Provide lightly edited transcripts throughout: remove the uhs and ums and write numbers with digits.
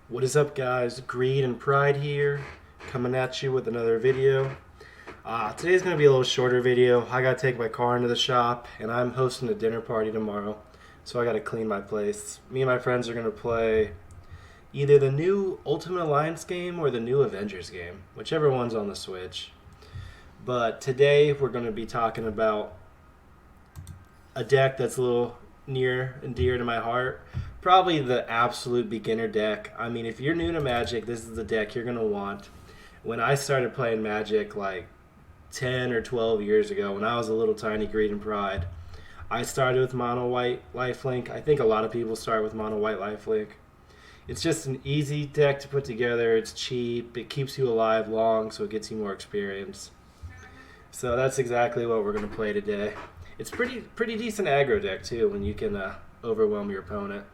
What is up, guys? Greed and Pride here, coming at you with another video. Today's going to be a little shorter video. I got to take my car into the shop, and I'm hosting a dinner party tomorrow, so I got to clean my place. Me and my friends are going to play either the new Ultimate Alliance game or the new Avengers game, whichever one's on the Switch. But today we're going to be talking about a deck that's a little near and dear to my heart. Probably the absolute beginner deck. I mean, if you're new to Magic, this is the deck you're going to want. When I started playing Magic like 10 or 12 years ago, when I was a little tiny Greed and Pride, I started with Mono White Lifelink. I think a lot of people start with Mono White Lifelink. It's just an easy deck to put together. It's cheap. It keeps you alive long, so it gets you more experience. So that's exactly what we're going to play today. It's pretty decent aggro deck too when you can overwhelm your opponent.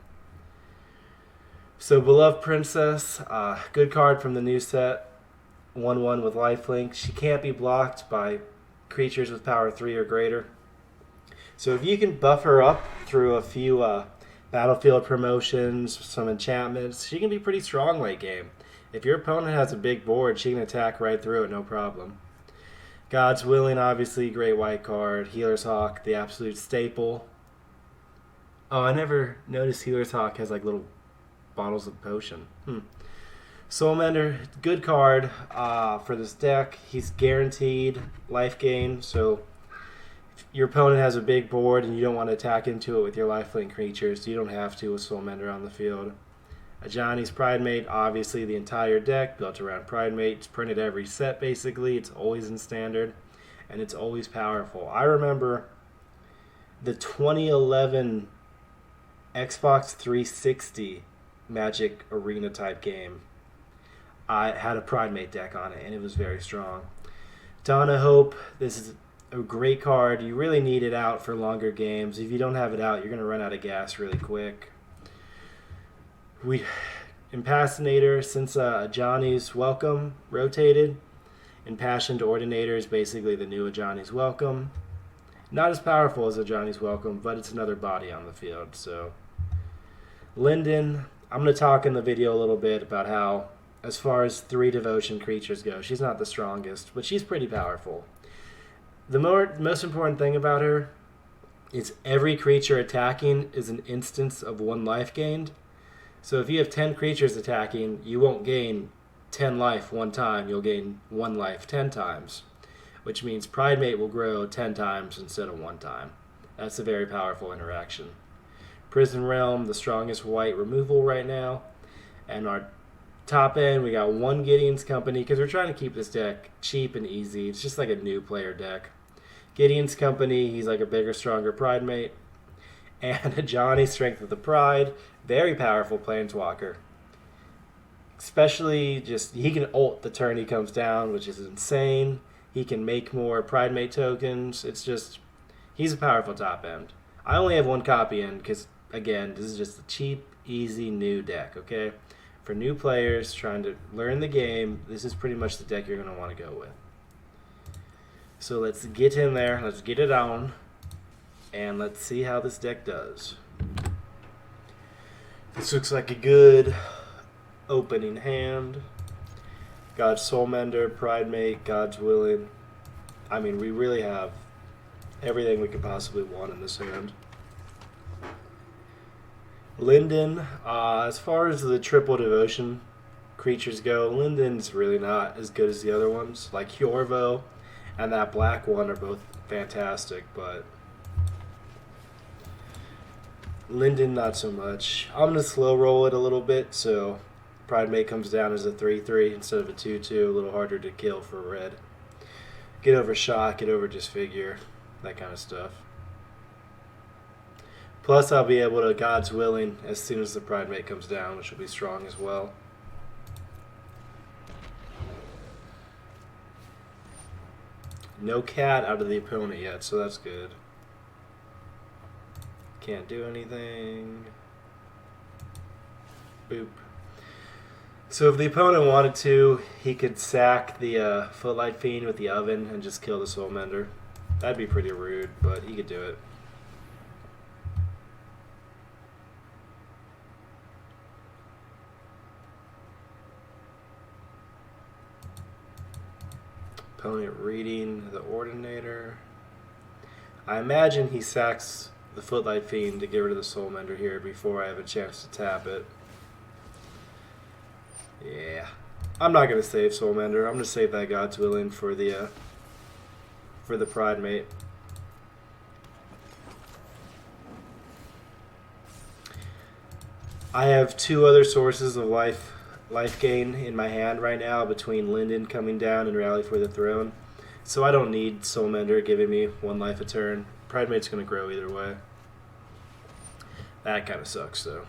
So Beloved Princess, good card from the new set. 1/1 with lifelink. She can't be blocked by creatures with power 3 or greater. So if you can buff her up through a few battlefield promotions, some enchantments, she can be pretty strong late game. If your opponent has a big board, she can attack right through it, no problem. God's Willing, obviously, great white card. Healer's Hawk, the absolute staple. Oh, I never noticed Healer's Hawk has like little bottles of potion. Soulmender, good card for this deck. He's guaranteed life gain, so if your opponent has a big board and you don't want to attack into it with your lifelink creatures, you don't have to with Soulmender on the field. Ajani's Pridemate, obviously the entire deck built around Pridemate. It's printed every set basically. It's always in standard, and it's always powerful. I remember the 2011 Xbox 360 Magic Arena type game. I had a Pridemate deck on it, and it was very strong. Dawn of Hope, this is a great card. You really need it out for longer games. If you don't have it out, you're going to run out of gas really quick. Impassionator, since Johnny's Welcome rotated, Impassioned Ordinator is basically the new Johnny's Welcome. Not as powerful as Johnny's Welcome, but it's another body on the field. So, Linden, I'm going to talk in the video a little bit about how, as far as 3 devotion creatures go, she's not the strongest, but she's pretty powerful. The most important thing about her is every creature attacking is an instance of 1 life gained. So if you have 10 creatures attacking, you won't gain 10 life one time. You'll gain 1 life 10 times, which means Pridemate will grow 10 times instead of 1 time. That's a very powerful interaction. Prison Realm, the strongest white removal right now. And our top end, we got 1 Gideon's Company, because we're trying to keep this deck cheap and easy. It's just like a new player deck. Gideon's Company, he's like a bigger, stronger Pridemate. And Johnny, Strength of the Pride, very powerful Planeswalker. Especially just, he can ult the turn he comes down, which is insane. He can make more Pridemate tokens. It's just, he's a powerful top end. I only have 1 copy in because, again, this is just a cheap, easy, new deck, okay? For new players trying to learn the game, this is pretty much the deck you're going to want to go with. So let's get in there, let's get it on. And let's see how this deck does. This looks like a good opening hand. Got Soulmender, Pridemate, God's Willing. I mean, we really have everything we could possibly want in this hand. Linden, as far as the triple devotion creatures go, Linden's really not as good as the other ones. Like Hjorvo and that black one are both fantastic, but Linden, not so much. I'm going to slow roll it a little bit, so Pridemate comes down as a 3/3 instead of a 2/2, a little harder to kill for red. Get over Shock, get over Disfigure, that kind of stuff. Plus, I'll be able to God's Willing as soon as the Pridemate comes down, which will be strong as well. No cat out of the opponent yet, so that's good. Can't do anything. Boop. So if the opponent wanted to, he could sack the Footlight Fiend with the Oven and just kill the Soulmender. That'd be pretty rude, but he could do it. Opponent reading the Ordinator. I imagine he sacks the Footlight Fiend to get rid of the Soulmender here before I have a chance to tap it. Yeah. I'm not going to save Soulmender. I'm going to save that God's Willing for the Pride Mate. I have two other sources of life gain in my hand right now between Linden coming down and Rally for the Throne. So I don't need Soulmender giving me 1 life a turn. Pride Mate's going to grow either way. That kind of sucks though.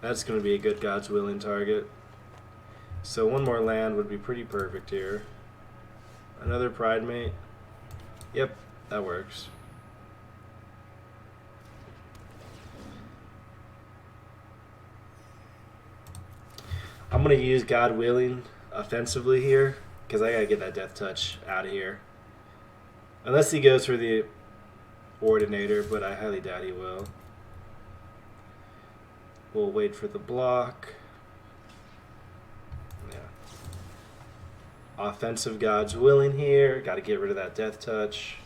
That's going to be a good God's Willing target. So 1 more land would be pretty perfect here. Another Pride Mate. Yep, that works. I'm going to use God Willing offensively here because I got to get that Death Touch out of here. Unless he goes for the Ordinator, but I highly doubt he will. We'll wait for the block. Yeah. Offensive God's Willing here. Got to get rid of that Death Touch.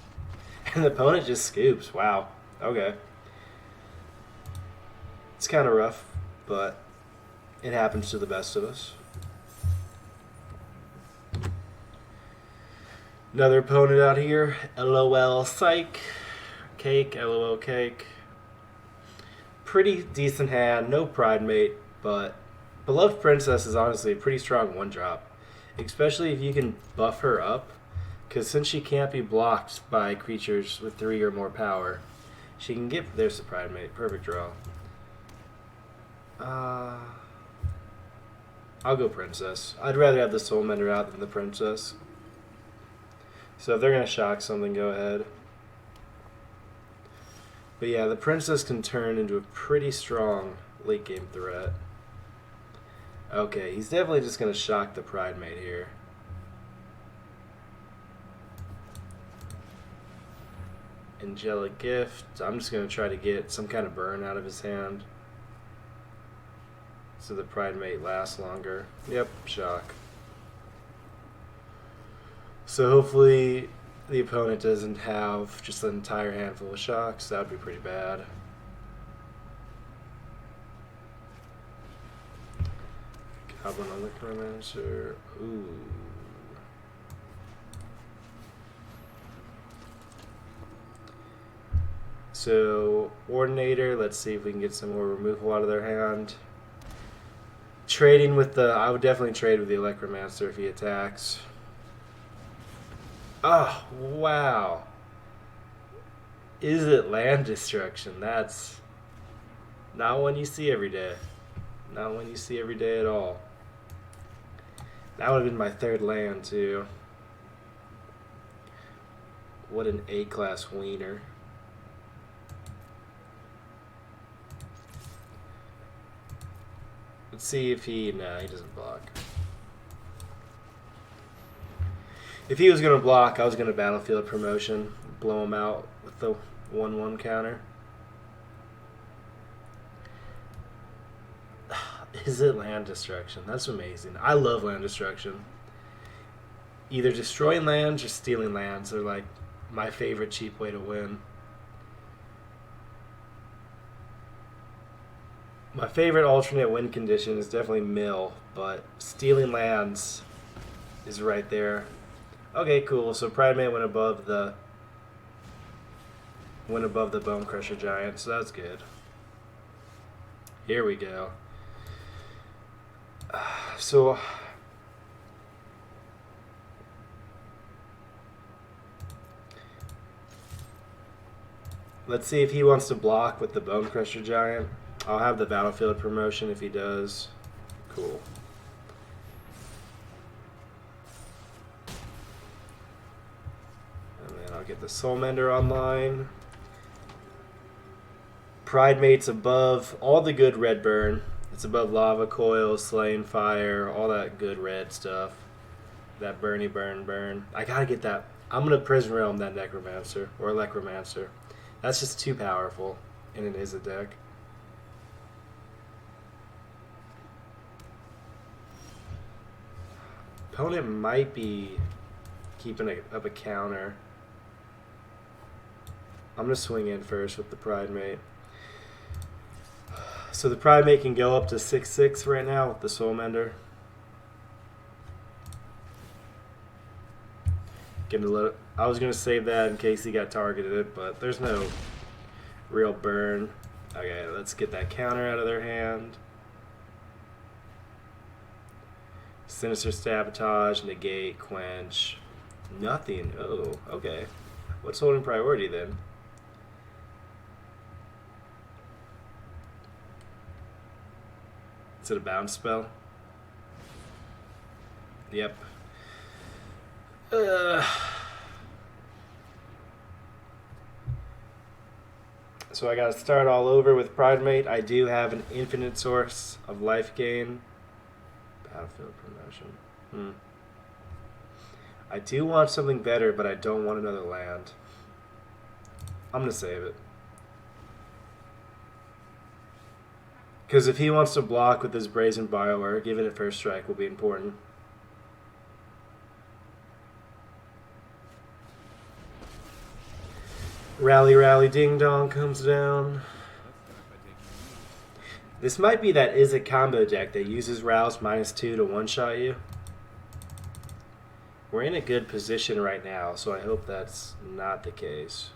And the opponent just scoops. Wow. Okay. It's kind of rough, but it happens to the best of us. Another opponent out here. LOL Psych. Cake. LOL Cake. Pretty decent hand. No Pride Mate, but Beloved Princess is honestly a pretty strong 1-drop. Especially if you can buff her up. Because since she can't be blocked by creatures with 3 or more power, she can get... There's the Pride Mate. Perfect draw. I'll go Princess. I'd rather have the Soulmender out than the Princess. So if they're going to shock something, go ahead. But yeah, the Princess can turn into a pretty strong late game threat. Okay, he's definitely just going to shock the Pride Mate here. Angelic Gift. I'm just going to try to get some kind of burn out of his hand, so the Pride Mate lasts longer. Yep, shock. So hopefully the opponent doesn't have just an entire handful of shocks. That would be pretty bad. Goblin Electromancer. Ooh. So Ordinator, let's see if we can get some more removal out of their hand. Trading with the... I would definitely trade with the Electromancer if he attacks. Oh, wow. Is it land destruction? That's not one you see every day. Not one you see every day at all. That would have been my 3rd land, too. What an A-class wiener. Let's see if he... No, he doesn't block. If he was going to block, I was going to Battlefield Promotion, blow him out with the 1/1 counter. Is it land destruction? That's amazing. I love land destruction. Either destroying lands or stealing lands are like my favorite cheap way to win. My favorite alternate win condition is definitely mill, but stealing lands is right there. Okay, cool. So Pride Mate went above the Bone Crusher Giant, so that's good. Here we go. So let's see if he wants to block with the Bone Crusher Giant. I'll have the Battlefield Promotion if he does. Cool. And then I'll get the Soulmender online. Pride Mate's above all the good red burn. It's above Lava Coil, Slaying Fire, all that good red stuff. That Burny Burn. I gotta get that. I'm gonna Prison Realm that Necromancer or Electromancer. That's just too powerful, and it is a deck. Opponent might be keeping up a counter. I'm going to swing in first with the Pride Mate. So the Pride Mate can go up to 6/6 right now with the Soul Mender. I was going to save that in case he got targeted, but there's no real burn. Okay, let's get that counter out of their hand. Sinister Sabotage, negate, quench. Nothing. Oh, okay. What's holding priority then? Is it a bounce spell? Yep. So I gotta start all over with Pride Mate. I do have an infinite source of life gain. Battlefield promotion. I do want something better, but I don't want another land. I'm gonna save it. Because if he wants to block with his Brazen Borrower, giving it first strike will be important. Rally, rally, ding dong comes down. This might be that Is It combo deck that uses Rouse -2 to one-shot you. We're in a good position right now, so I hope that's not the case.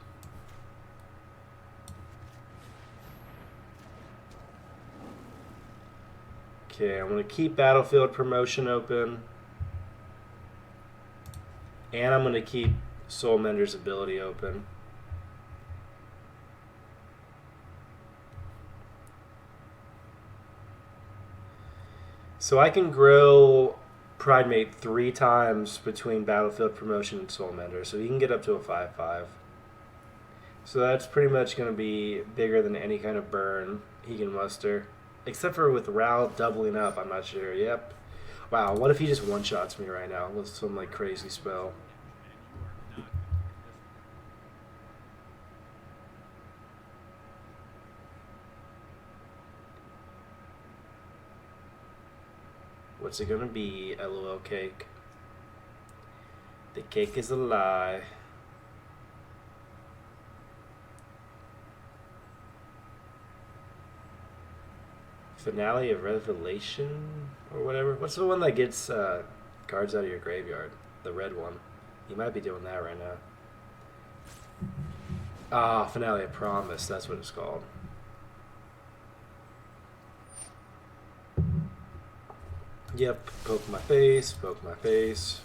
Okay, I'm going to keep Battlefield Promotion open. And I'm going to keep Soul Mender's ability open. So I can grow Pride Mate 3 times between Battlefield Promotion and Soul Mender, so he can get up to a 5/5. So that's pretty much going to be bigger than any kind of burn he can muster. Except for with Ral doubling up, I'm not sure. Yep. Wow, what if he just one-shots me right now with some like crazy spell? What's it gonna be, LOL cake? The cake is a lie. Finale of Revelation or whatever. What's the one that gets cards out of your graveyard? The red one. You might be doing that right now. Ah, Finale of Promise. That's what it's called. Yep. Poke my face. Poke my face.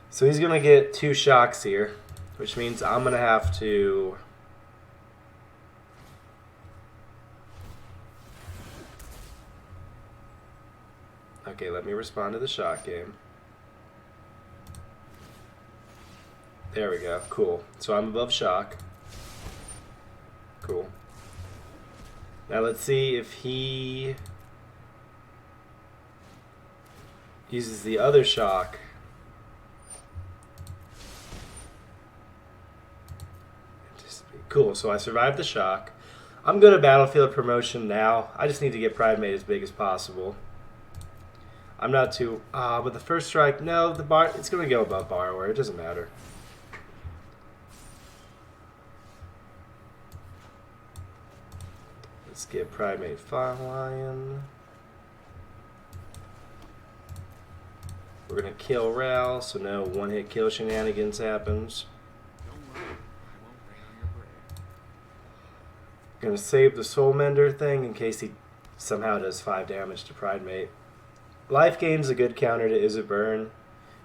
So he's gonna get 2 shocks here, which means I'm going to have to okay, let me respond to the shock game. There we go. Cool. So I'm above shock. Cool. Now let's see if he uses the other shock. Cool, so I survived the shock. I'm good at Battlefield Promotion now. I just need to get Pride Mate as big as possible. I'm not too... but the first strike... No, the bar... It's going to go above Borrower. It doesn't matter. Let's get Pride Mate Fire Lion. We're going to kill Ral, so no one-hit kill shenanigans happens. Gonna save the Soul Mender thing in case he somehow does 5 damage to Pride Mate. Life Gain's a good counter to Is It Burn.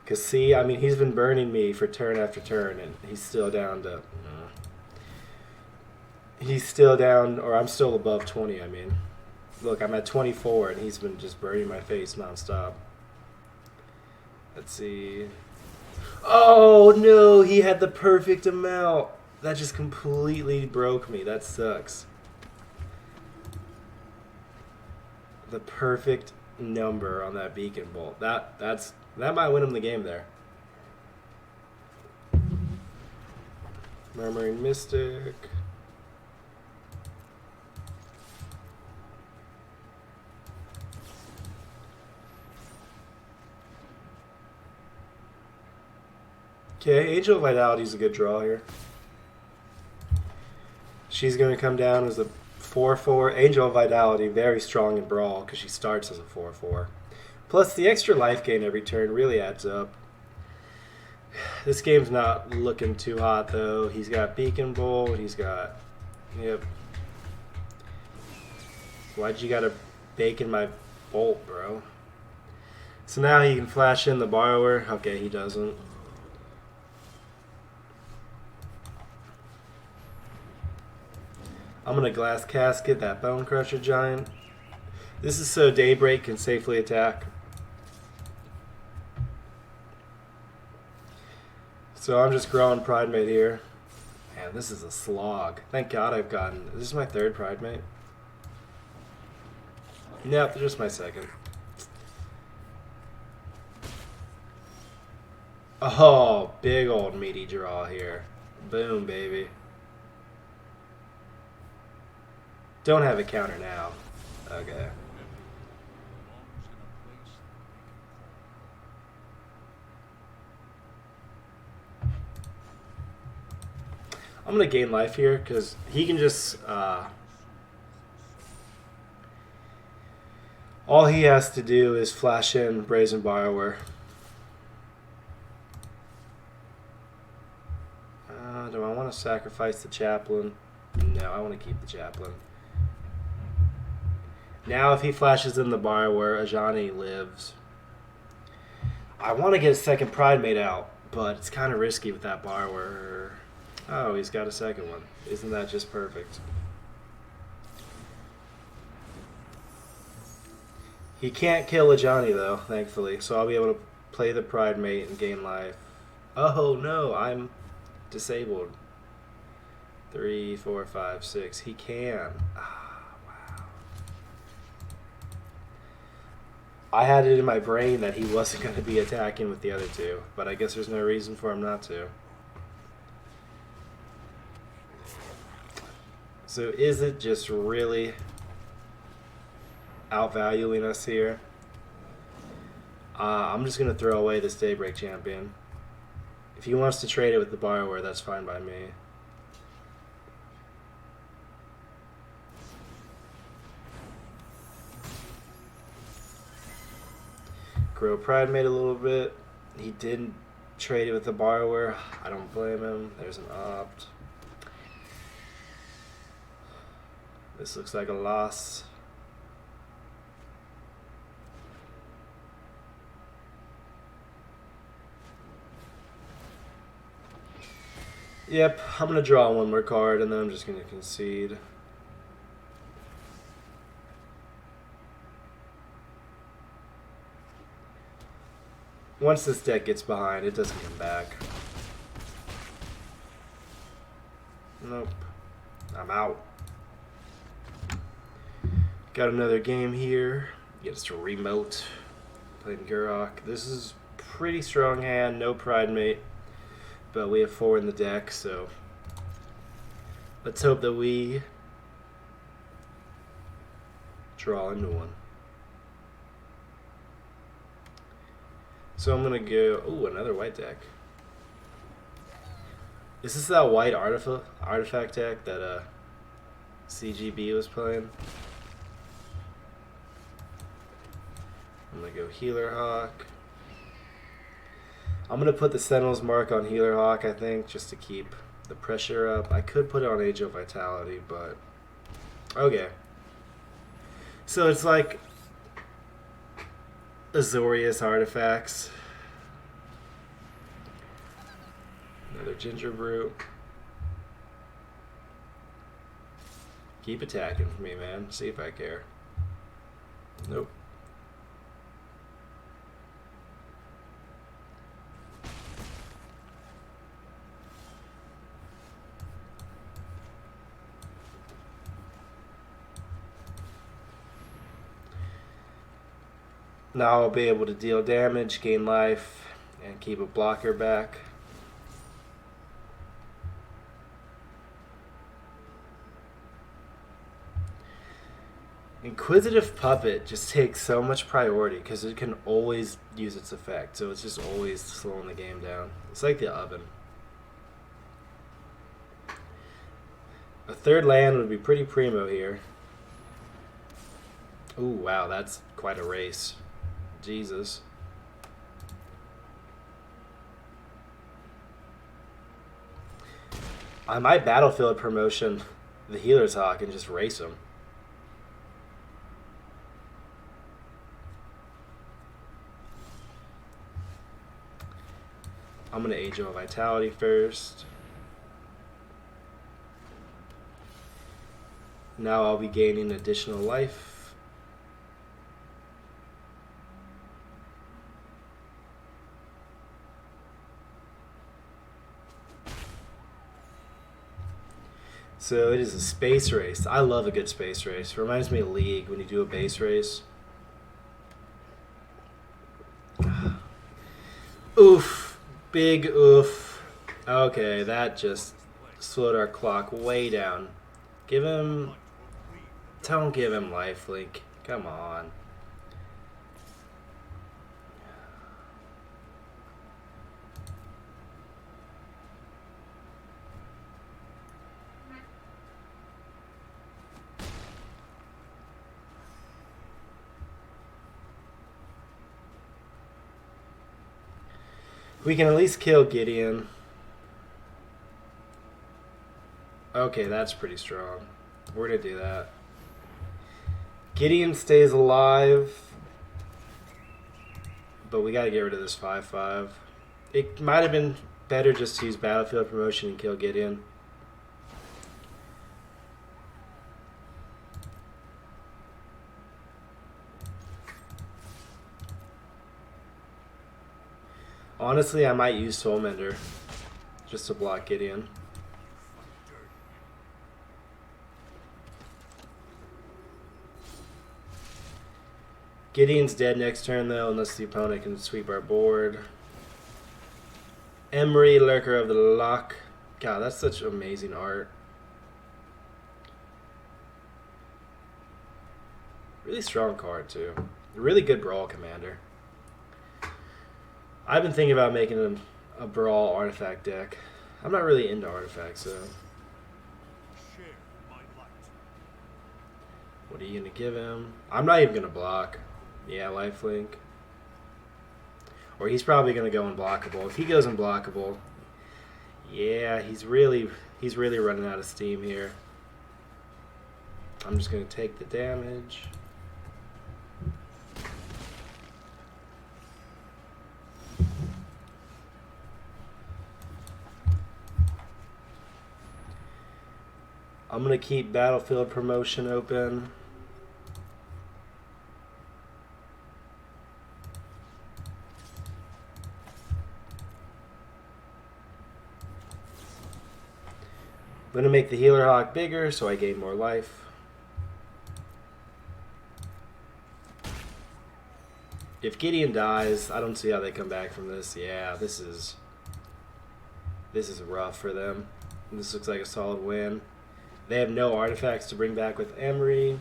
Because see, I mean, he's been burning me for turn after turn, and he's still down to... He's still down, or I'm still above 20, I mean. Look, I'm at 24, and he's been just burning my face nonstop. Let's see... Oh, no! He had the perfect amount! That just completely broke me. That sucks. The perfect number on that beacon bolt. That might win him the game there. Murmuring Mystic. Okay, Angel of Vitality's a good draw here. She's going to come down as a 4/4. Angel of Vitality, very strong in Brawl because she starts as a 4/4. Plus, the extra life gain every turn really adds up. This game's not looking too hot, though. He's got Beacon Bolt. He's got... Yep. Why'd you gotta bake in my bolt, bro? So now he can flash in the borrower. Okay, he doesn't. I'm gonna Glass Casket that Bone Crusher Giant. This is so Daybreak can safely attack. So I'm just growing Pridemate here. Man, this is a slog. Thank God I've gotten... This is my third Pridemate. Nope, just my second. Oh, big old meaty draw here. Boom, baby. Don't have a counter now. Okay. I'm going to gain life here because he can just... all he has to do is flash in Brazen Borrower. Do I want to sacrifice the Chaplain? No, I want to keep the Chaplain. Now if he flashes in the Borrower, Ajani lives. I want to get a second Pridemate out, but it's kind of risky with that Borrower. Oh, he's got a second one. Isn't that just perfect? He can't kill Ajani, though, thankfully, so I'll be able to play the Pridemate and gain life. Oh, no, I'm disabled. 3, 4, 5, 6. He can. Ah, wow. I had it in my brain that he wasn't going to be attacking with the other two, but I guess there's no reason for him not to. So is it just really outvaluing us here? I'm just going to throw away this Daybreak Champion. If he wants to trade it with the Borrower, that's fine by me. Grow Pridemate a little bit. He didn't trade it with the Borrower. I don't blame him. There's an opt. This looks like a loss. Yep, I'm going to draw one more card and then I'm just going to concede. Once this deck gets behind, it doesn't come back. Nope. I'm out. Got another game here. Gets to remote. Playing Gurok. This is pretty strong hand, no Pridemate. But we have 4 in the deck, so let's hope that we draw into one. So I'm going to go... Ooh, another white deck. Is this that white artifact deck that CGB was playing? I'm going to go Healer Hawk. I'm going to put the Sentinel's Mark on Healer Hawk, I think, just to keep the pressure up. I could put it on Age of Vitality, but... Okay. So it's like Azorius artifacts. Another Ginger Brew. Keep attacking for me, man. See if I care. Nope. Now I'll be able to deal damage, gain life, and keep a blocker back. Inquisitive Puppet just takes so much priority because it can always use its effect, so it's just always slowing the game down. It's like the oven. A third land would be pretty primo here. Ooh, wow, that's quite a race. Jesus. I might battlefield promotion the Healer's Hawk and just race him. I'm going to Angel of Vitality first. Now I'll be gaining additional life. So it is a space race. I love a good space race. Reminds me of League when you do a base race. Oof. Big oof. Okay, that just slowed our clock way down. Give him... Don't give him lifelink. Come on. We can at least kill Gideon. Okay, that's pretty strong. We're gonna do that. Gideon stays alive, but we gotta get rid of this 5/5. It might have been better just to use battlefield promotion and kill Gideon. Honestly, I might use Soulmender just to block Gideon. Gideon's dead next turn though, unless the opponent can sweep our board. Emery, Lurker of the Lock. God, that's such amazing art. Really strong card too. Really good Brawl commander. I've been thinking about making a Brawl artifact deck. I'm not really into artifacts, so. What are you going to give him? I'm not even going to block. Yeah, lifelink. Or he's probably going to go unblockable. If he goes unblockable, yeah, he's really running out of steam here. I'm just going to take the damage. I'm going to keep battlefield promotion open. I'm going to make the Healer Hawk bigger so I gain more life. If Gideon dies, I don't see how they come back from this. Yeah, this is rough for them. This looks like a solid win. They have no artifacts to bring back with Emery.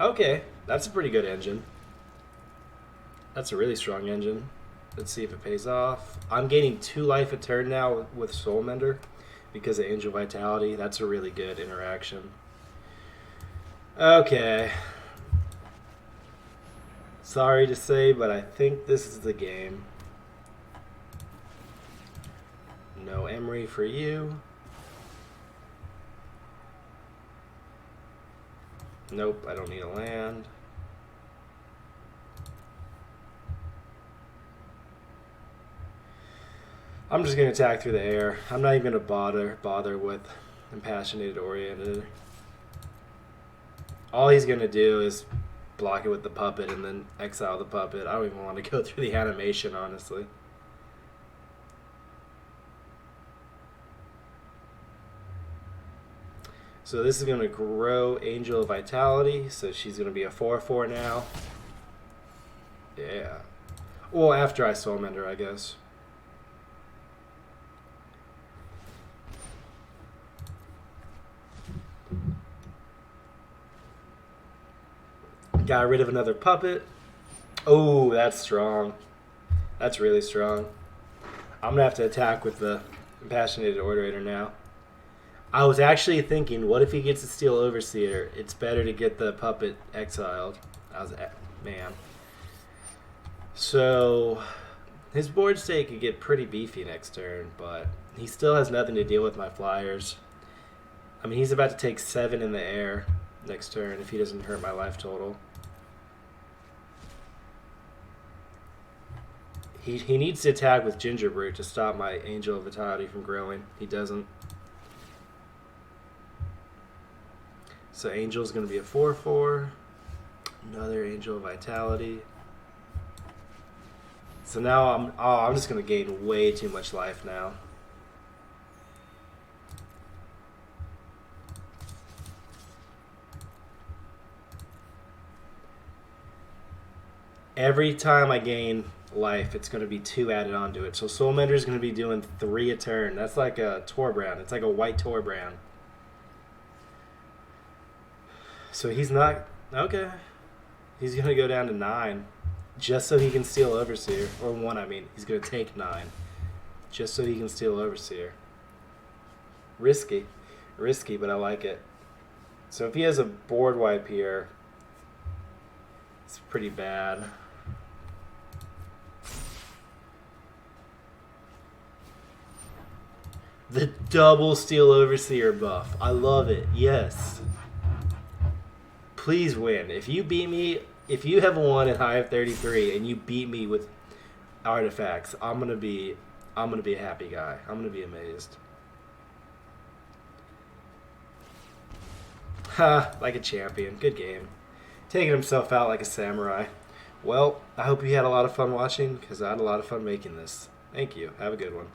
Okay, that's a pretty good engine. That's a really strong engine. Let's see if it pays off. I'm gaining 2 life a turn now with Soulmender because of Angel Vitality. That's a really good interaction. Okay. Sorry to say, but I think this is the game. No Emery for you. Nope, I don't need a land. I'm just going to attack through the air. I'm not even going to bother with Impassionated Oriented. All he's going to do is block it with the puppet and then exile the puppet. I don't even want to go through the animation, honestly. So this is going to grow Angel of Vitality, so she's going to be a 4/4 now. Yeah. Well, after I Soulmender, I guess. Got rid of another puppet. Oh, that's strong. That's really strong. I'm going to have to attack with the Impassionated Orator now. I was actually thinking, what if he gets to steal Overseer? It's better to get the puppet exiled. Man. So, his board state could get pretty beefy next turn, but he still has nothing to deal with my flyers. I mean, he's about to take 7 in the air next turn if he doesn't hurt my life total. He needs to attack with Gingerbrute to stop my Angel of Vitality from growing. He doesn't. So Angel's going to be a 4/4. Another Angel of Vitality. So now I'm just going to gain way too much life now. Every time I gain life, it's going to be 2 added onto it. So Soulmender is going to be doing 3 a turn. That's like a Torbrand. It's like a white Torbrand. So he's not... Okay. He's going to go down to 9. Just so he can steal Overseer. Or 1, I mean. He's going to take 9. Just so he can steal Overseer. Risky. Risky, but I like it. So if he has a board wipe here, it's pretty bad. The double Steel Overseer buff. I love it. Yes. Please win. If you beat me, if you have won at high of 33 and you beat me with artifacts, I'm gonna be a happy guy. I'm gonna be amazed. Ha, like a champion. Good game. Taking himself out like a samurai. Well, I hope you had a lot of fun watching, because I had a lot of fun making this. Thank you. Have a good one.